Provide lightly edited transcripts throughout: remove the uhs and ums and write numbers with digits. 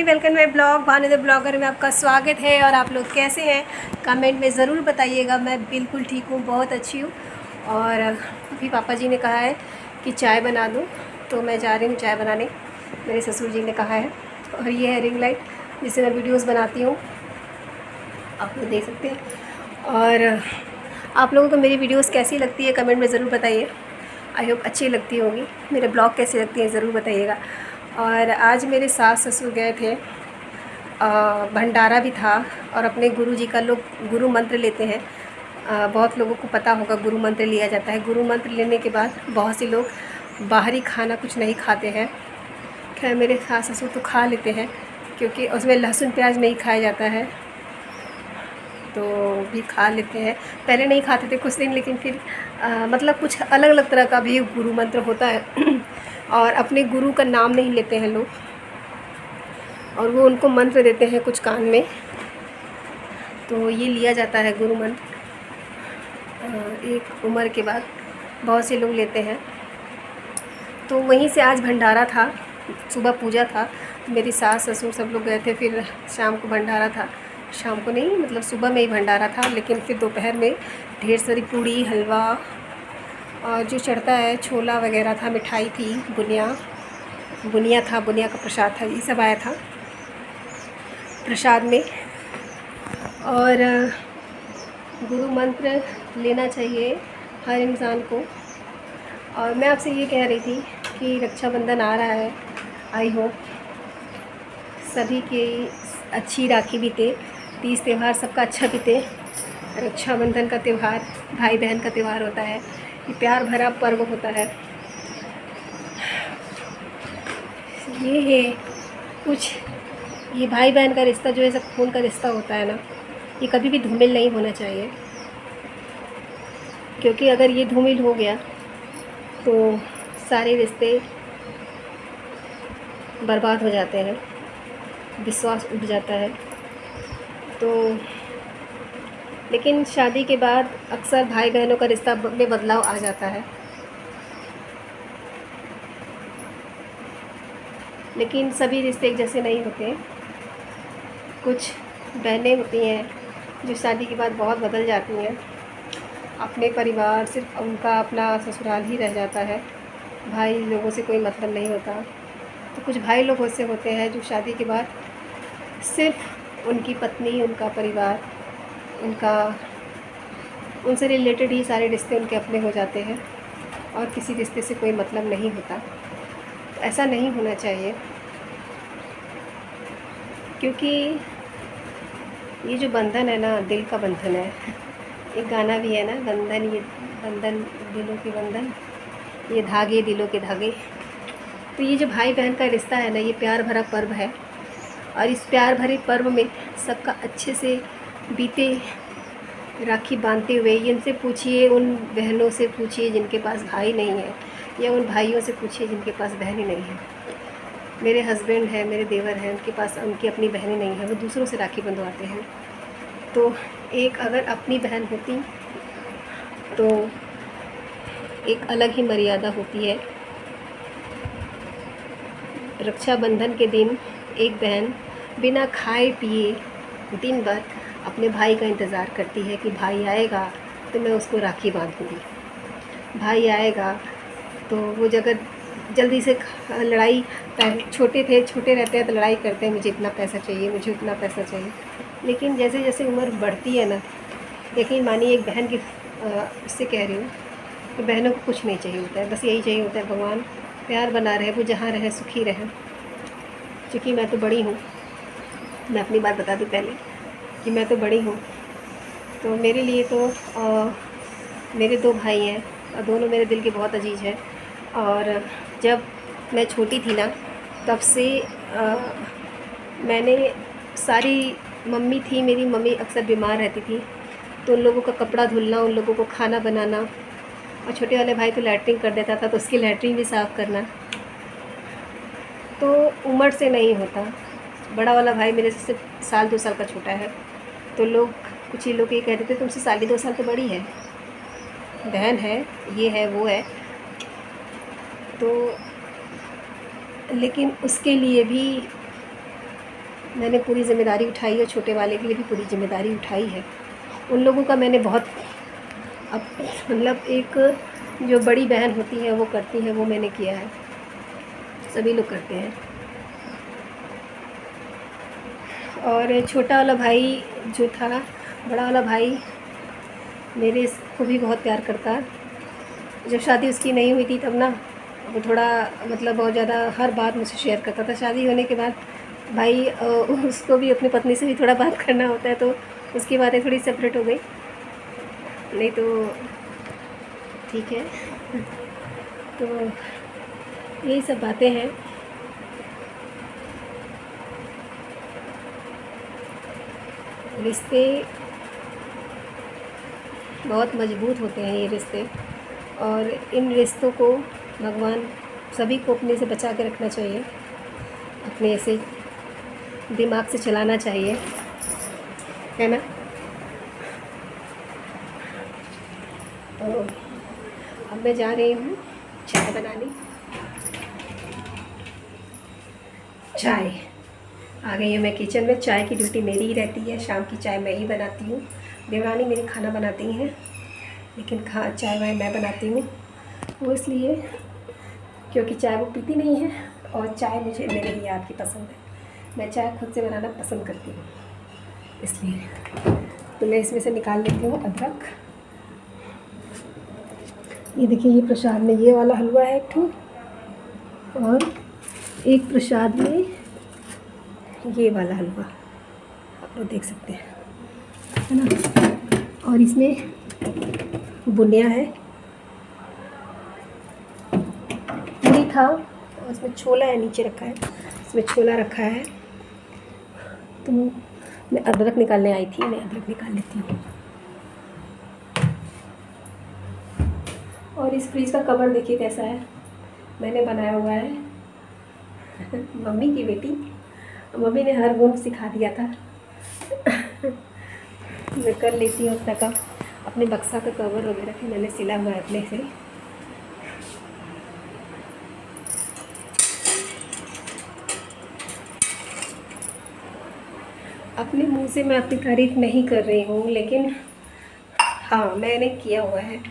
Family, welcome my blog Bhanu the blogger में आपका स्वागत है। और आप लोग कैसे हैं कमेंट में ज़रूर बताइएगा। मैं बिल्कुल ठीक हूँ, बहुत अच्छी हूँ। और अभी पापा जी ने कहा है कि चाय बना दूँ, तो मैं जा रही हूँ चाय बनाने। मेरे ससुर जी ने कहा है। और ये है रिंग लाइट जिससे मैं वीडियोज़ बनाती हूँ, आप लोग देख सकते हैं। और आप लोगों को मेरी वीडियोज़ कैसी लगती है कमेंट में ज़रूर बताइए। आई होप अच्छी लगती होगी। मेरे ब्लॉग कैसे लगती हैं ज़रूर बताइएगा। और आज मेरे सास ससुर गए थे, भंडारा भी था। और अपने गुरु जी का लोग गुरु मंत्र लेते हैं। बहुत लोगों को पता होगा गुरु मंत्र लिया जाता है। गुरु मंत्र लेने के बाद बहुत से लोग बाहरी खाना कुछ नहीं खाते हैं। खैर मेरे सास ससुर तो खा लेते हैं, क्योंकि उसमें लहसुन प्याज नहीं खाया जाता है, तो भी खा लेते हैं। पहले नहीं खाते थे कुछ दिन, लेकिन फिर मतलब कुछ अलग अलग तरह का भी गुरु मंत्र होता है। और अपने गुरु का नाम नहीं लेते हैं लोग, और वो उनको मंत्र देते हैं कुछ कान में, तो ये लिया जाता है गुरु मंत्र। एक उम्र के बाद बहुत से लोग लेते हैं। तो वहीं से आज भंडारा था, सुबह पूजा था, मेरी सास ससुर सब लोग गए थे। फिर शाम को भंडारा था, शाम को नहीं मतलब सुबह में ही भंडारा था। लेकिन फिर दोपहर में ढेर सारी पूड़ी हलवा और जो चढ़ता है छोला वगैरह था, मिठाई थी, बुनिया था, बुनिया का प्रसाद था, ये सब आया था प्रसाद में। और गुरु मंत्र लेना चाहिए हर इंसान को। और मैं आपसे ये कह रही थी कि रक्षाबंधन आ रहा है, आई होप सभी की अच्छी राखी बीते, तीज त्यौहार सबका अच्छा बीते। रक्षाबंधन का त्यौहार भाई बहन का त्यौहार होता है, ये प्यार भरा पर्व होता है। ये है कुछ, ये भाई बहन का रिश्ता जो है सब खून का रिश्ता होता है ना, ये कभी भी धूमिल नहीं होना चाहिए। क्योंकि अगर ये धूमिल हो गया तो सारे रिश्ते बर्बाद हो जाते हैं, विश्वास उठ जाता है। तो लेकिन शादी के बाद अक्सर भाई बहनों का रिश्ता में बदलाव आ जाता है। लेकिन सभी रिश्ते एक जैसे नहीं होते। कुछ बहनें होती हैं जो शादी के बाद बहुत बदल जाती हैं, अपने परिवार सिर्फ उनका अपना ससुराल ही रह जाता है, भाई लोगों से कोई मतलब नहीं होता। तो कुछ भाई लोग ऐसे होते हैं जो शादी के बाद सिर्फ उनकी पत्नी, उनका परिवार, उनसे रिलेटेड ही सारे रिश्ते उनके अपने हो जाते हैं, और किसी रिश्ते से कोई मतलब नहीं होता। तो ऐसा नहीं होना चाहिए। क्योंकि ये जो बंधन है ना, दिल का बंधन है। एक गाना भी है ना, बंधन ये बंधन दिलों के बंधन, ये धागे दिलों के धागे। तो ये जो भाई बहन का रिश्ता है ना, ये प्यार भरा पर्व है। और इस प्यार भरे पर्व में सबका अच्छे से बीते, राखी बांधते हुए। इनसे पूछिए, उन बहनों से पूछिए जिनके पास भाई नहीं है, या उन भाइयों से पूछिए जिनके पास बहनें नहीं हैं। मेरे हस्बैंड हैं, मेरे देवर हैं, उनके पास उनकी अपनी बहनें नहीं हैं, वो दूसरों से राखी बंधवाते हैं। तो एक अगर अपनी बहन होती तो एक अलग ही मर्यादा होती है। रक्षाबंधन के दिन एक बहन बिना खाए पिए दिन भर अपने भाई का इंतज़ार करती है कि भाई आएगा तो मैं उसको राखी बांधूँगी, भाई आएगा तो वो जगह जल्दी से लड़ाई। छोटे रहते हैं तो लड़ाई करते हैं, मुझे इतना पैसा चाहिए, मुझे उतना पैसा चाहिए। लेकिन जैसे जैसे उम्र बढ़ती है ना, यकीन मानिए, एक बहन की उससे कह रही हूँ कि बहनों को कुछ नहीं चाहिए होता है, बस यही चाहिए होता है भगवान प्यार बना रहे, वो जहाँ रहे सुखी रहे। क्योंकि मैं तो बड़ी हूँ, मैं अपनी बात बता दूँ पहले कि मैं तो बड़ी हूँ। तो मेरे लिए तो मेरे 2 भाई हैं, और दोनों मेरे दिल के बहुत अजीज़ हैं। और जब मैं छोटी थी ना, तब से मैंने सारी, मम्मी थी मेरी, मम्मी अक्सर बीमार रहती थी, तो उन लोगों का कपड़ा धुलना, उन लोगों को खाना बनाना, और छोटे वाले भाई तो लैट्रिन कर देता था तो उसकी लैट्रिन भी साफ़ करना। तो उम्र से नहीं होता। बड़ा वाला भाई मेरे से सिर्फ साल 2 साल का छोटा है, तो लोग, कुछ ही लोग ये कहते थे तुमसे 2.5 साल तो बड़ी है, बहन है, ये है वो है। तो लेकिन उसके लिए भी मैंने पूरी ज़िम्मेदारी उठाई है, छोटे वाले के लिए भी पूरी ज़िम्मेदारी उठाई है। उन लोगों का मैंने बहुत अब मतलब एक जो बड़ी बहन होती है वो करती है, वो मैंने किया है, सभी लोग करते हैं। और छोटा वाला भाई जो था, बड़ा वाला भाई मेरे को भी बहुत प्यार करता है। जब शादी उसकी नहीं हुई थी तब ना वो थोड़ा मतलब बहुत ज़्यादा हर बात मुझसे शेयर करता था। शादी होने के बाद भाई उसको भी अपनी पत्नी से भी थोड़ा बात करना होता है, तो उसकी बातें थोड़ी सेपरेट हो गई, नहीं तो ठीक है। तो यही सब बातें हैं। रिश्ते बहुत मजबूत होते हैं ये रिश्ते, और इन रिश्तों को भगवान सभी को अपने से बचा के रखना चाहिए, अपने ऐसे दिमाग से चलाना चाहिए, है ना। तो अब मैं जा रही हूँ चाय बनाने। चाय आ गई हूँ मैं किचन में। चाय की ड्यूटी मेरी ही रहती है, शाम की चाय मैं ही बनाती हूँ। देवरानी मेरी खाना बनाती हैं, लेकिन चाय वाय मैं बनाती हूँ। वो इसलिए क्योंकि चाय वो पीती नहीं है, और चाय मुझे मेरे ही याद की पसंद है। मैं चाय खुद से बनाना पसंद करती हूँ, इसलिए तो मैं इसमें से निकाल लेती हूँ अदरक। ये देखिए, ये प्रसाद में ये वाला हलवा है एक ठो, और एक प्रसाद में ये वाला हलवा, आप लोग देख सकते हैं, है ना। और इसमें बुनिया है, पूरी था, और इसमें छोला है, नीचे रखा है, इसमें छोला रखा है। तो मैं अदरक निकालने आई थी, मैं अदरक निकाल लेती हूँ। और इस फ्रिज का कवर देखिए कैसा है, मैंने बनाया हुआ है। मम्मी की बेटी, मम्मी ने हर गुण सिखा दिया था। मैं कर लेती हूँ अपना काम। अपने बक्सा का कवर वगैरह भी मैंने सिला हुआ है अपने से। अपने मुंह से मैं अपनी तारीफ़ नहीं कर रही हूँ, लेकिन हाँ, मैंने किया हुआ है।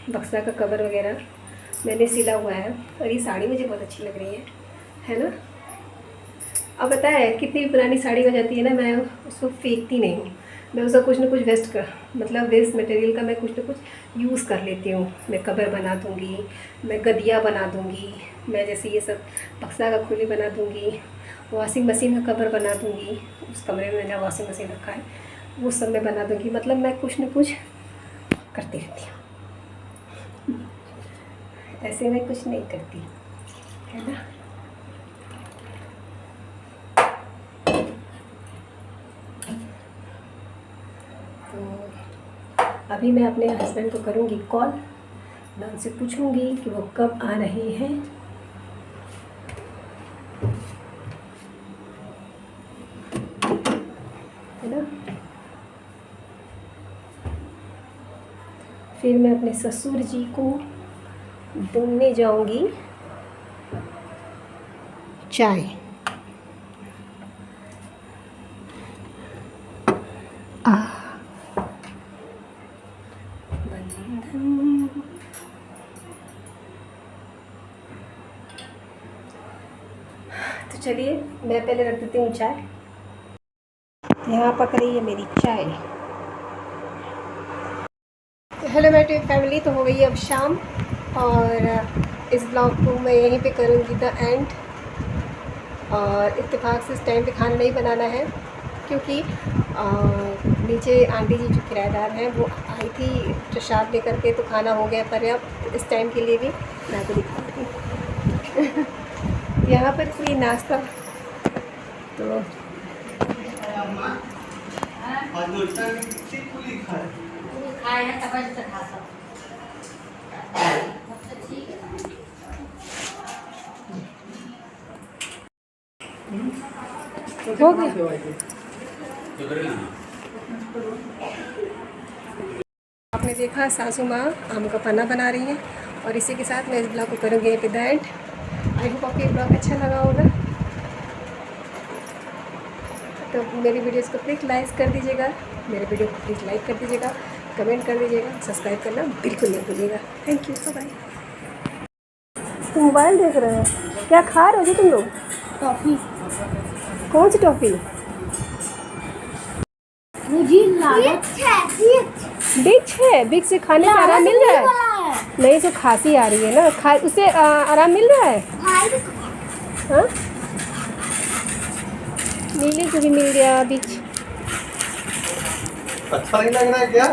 बक्सा का कवर वगैरह मैंने सिला हुआ है, और ये साड़ी मुझे बहुत अच्छी लग रही है ना। अब पता है, कितनी भी पुरानी साड़ी हो जाती है ना, मैं उसको फेंकती नहीं हूँ। मैं उसका कुछ ना कुछ वेस्ट मटेरियल का मैं कुछ ना कुछ यूज़ कर लेती हूँ। मैं कवर बना दूँगी, मैं गदिया बना दूँगी, मैं जैसे ये सब बक्सा का खुली बना दूँगी, वॉशिंग मशीन का कवर बना दूँगी। उस कमरे में मैंने वॉशिंग मशीन रखा है, वो सब मैं बना दूँगी। मतलब मैं कुछ न कुछ करती रहती हूँ, ऐसे मैं कुछ नहीं करती, है ना। तो अभी मैं अपने हस्बैंड को करूँगी कॉल, मैं उनसे पूछूँगी कि वो कब आ रहे हैं। है ना। फिर मैं अपने ससुर जी को दूंने जाऊँगी चाय। तो चलिए, मैं पहले रख देती हूँ चाय। यहाँ पक रही है मेरी चाय। हेलो मेरी फैमिली, तो हो गई है अब शाम, और इस ब्लॉग को मैं यहीं पे करूँगी द एंड। और इत्तेफाक से इस टाइम पे खाना नहीं बनाना है, क्योंकि नीचे आंटी जी जो किराएदार हैं वो आई थी प्रसाद लेकर के, तो खाना हो गया पर्याप्त इस टाइम के लिए भी। मैं आपको दिखाती हूँ। यहाँ पर कोई नाश्ता तो हो गया। आपने देखा सासू माँ आम का पन्ना बना रही हैं, और इसी के साथ मैं इस ब्लॉग को करूँगी at the end. I hope आपको ये ब्लॉग अच्छा लगा होगा। तो मेरी वीडियोज़ को प्लीज़ लाइक कर दीजिएगा, मेरे वीडियो को प्लीज़ लाइक कर दीजिएगा, कमेंट कर दीजिएगा, सब्सक्राइब करना बिल्कुल नहीं भूलिएगा। Thank you, bye. तुम मोबाइल देख रहे हो? क्या खा रहे हो जी तुम लोग? टॉफी। कौन सी टॉफ़ी? मुझे बिक्स है। बिक्स से खाने से आराम मिल रहा है? नहीं, तो खांसी आ रही है ना, उससे आराम मिल रहा है। हाँ, नीले को भी मिल गया बिक्स। अच्छा नहीं लग रहा है क्या?